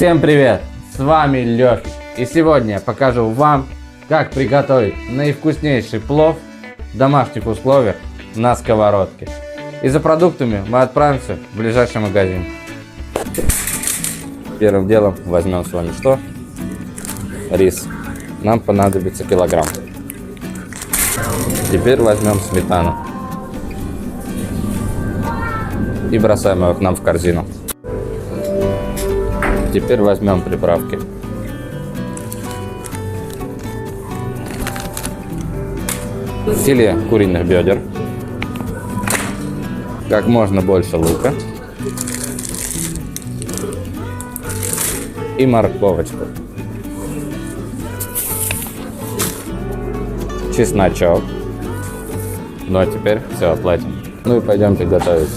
Всем привет! С вами Лёфик. И сегодня я покажу вам, как приготовить наивкуснейший плов в домашних условиях на сковородке. И за продуктами мы отправимся в ближайший магазин. Первым делом возьмем с вами что? Рис. Нам понадобится килограмм. Теперь возьмем сметану. И бросаем его к нам в корзину. Теперь возьмем приправки. Филе куриных бедер. Как можно больше лука. И морковочку. Чесночок. Ну а теперь все оплатим. Ну и пойдемте готовить.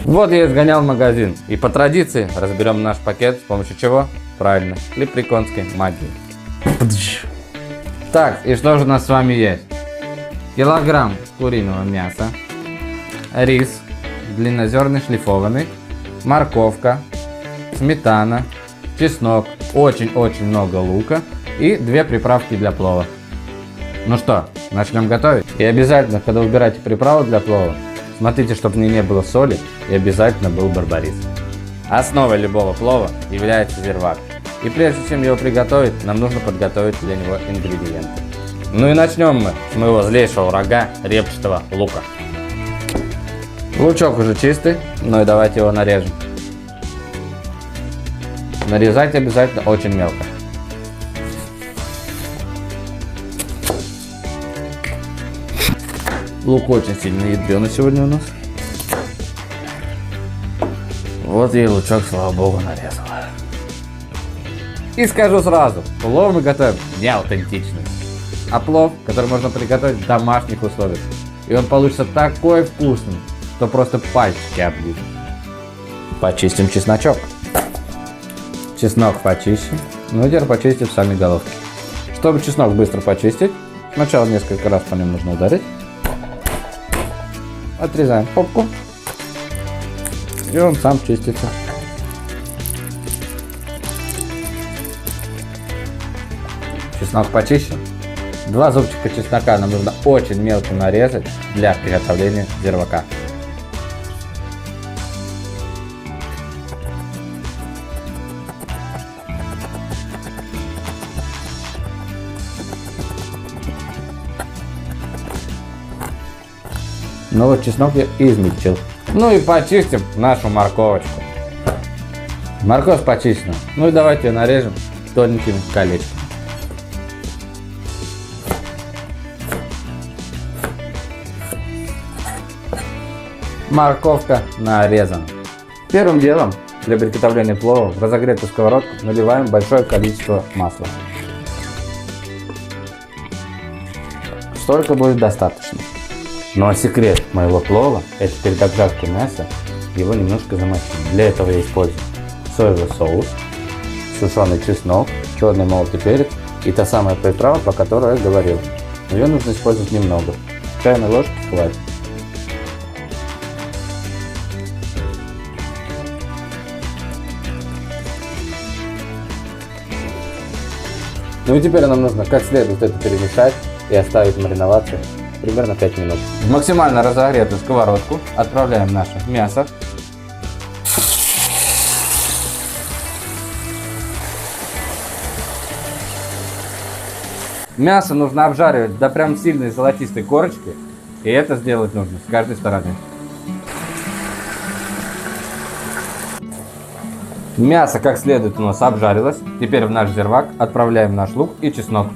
Вот я и сгонял в магазин. И по традиции разберем наш пакет с помощью чего? Правильно, лепреконской магии. Так, и что же у нас с вами есть? Килограмм куриного мяса, рис длиннозерный шлифованный, морковка, сметана, чеснок, очень-очень много лука и 2 приправки для плова. Ну что, начнем готовить? И обязательно, когда выбираете приправу для плова, смотрите, чтобы в ней не было соли и обязательно был барбарис. Основой любого плова является зирвак. И прежде чем его приготовить, нам нужно подготовить для него ингредиенты. Ну и начнем мы с моего злейшего врага репчатого лука. Лучок уже чистый, ну и давайте его нарежем. Нарезать обязательно очень мелко. Лук очень сильно ядреный сегодня у нас. Вот я и лучок, слава богу, нарезал. И скажу сразу, плов мы готовим не аутентичный, а плов, который можно приготовить в домашних условиях. И он получится такой вкусный, что просто пальчики оближешь. Почистим чесночок. Чеснок почищем. Ну и теперь почистим сами головки. Чтобы чеснок быстро почистить, сначала несколько раз по нему нужно ударить. Отрезаем попку. И он сам чистится. Чеснок почищен. 2 зубчика чеснока нам нужно очень мелко нарезать для приготовления зирвака. Ну вот чеснок я измельчил. Ну и почистим нашу морковочку. Морковь почищена. Ну и давайте ее нарежем тоненькими колечками. Морковка нарезана. Первым делом для приготовления плова в разогретую сковородку наливаем большое количество масла. Столько будет достаточно. Ну а секрет моего плова — это перед обжаркой мяса его немножко замочить. Для этого я использую соевый соус, сушеный чеснок, черный молотый перец и та самая приправа, по которой я говорил. Ее нужно использовать немного. Чайной ложки хватит. Ну и теперь нам нужно как следует это перемешать и оставить мариноваться примерно 5 минут. В максимально разогретую сковородку отправляем наше мясо. Мясо нужно обжаривать до прям сильной золотистой корочки, и это сделать нужно с каждой стороны. Мясо как следует у нас обжарилось. Теперь в наш зирвак отправляем наш лук и чеснок.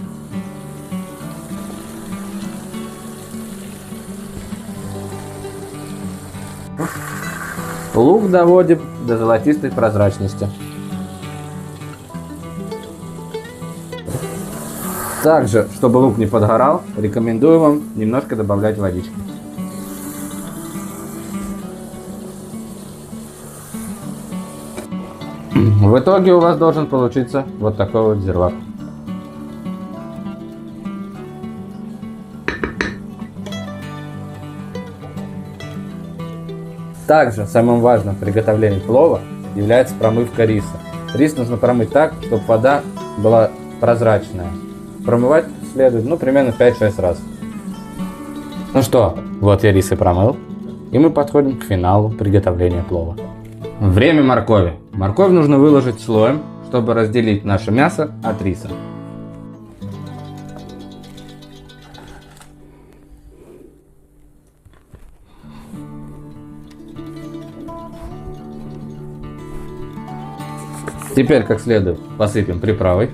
Лук доводим до золотистой прозрачности. Также, чтобы лук не подгорал, рекомендую вам немножко добавлять водички. В итоге у вас должен получиться вот такой вот зирвак. Также самым важным в приготовлении плова является промывка риса. Рис нужно промыть так, чтобы вода была прозрачная. Промывать следует примерно 5-6 раз. Ну что, вот я рис и промыл. И мы подходим к финалу приготовления плова. Время моркови. Морковь нужно выложить слоем, чтобы разделить наше мясо от риса. Теперь как следует посыпем приправой.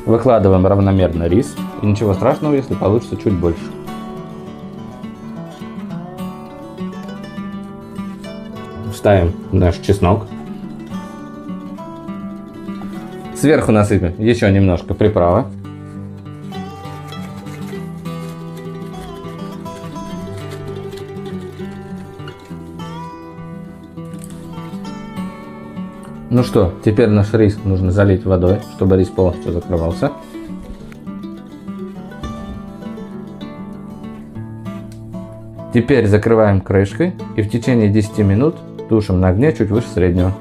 Выкладываем равномерно рис. И ничего страшного, если получится чуть больше. Ставим наш чеснок. Сверху насыпем еще немножко приправы. Ну что, теперь наш рис нужно залить водой, чтобы рис полностью закрывался. Теперь закрываем крышкой и в течение 10 минут тушим на огне чуть выше среднего.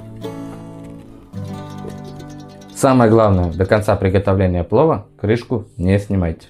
Самое главное, до конца приготовления плова крышку не снимайте.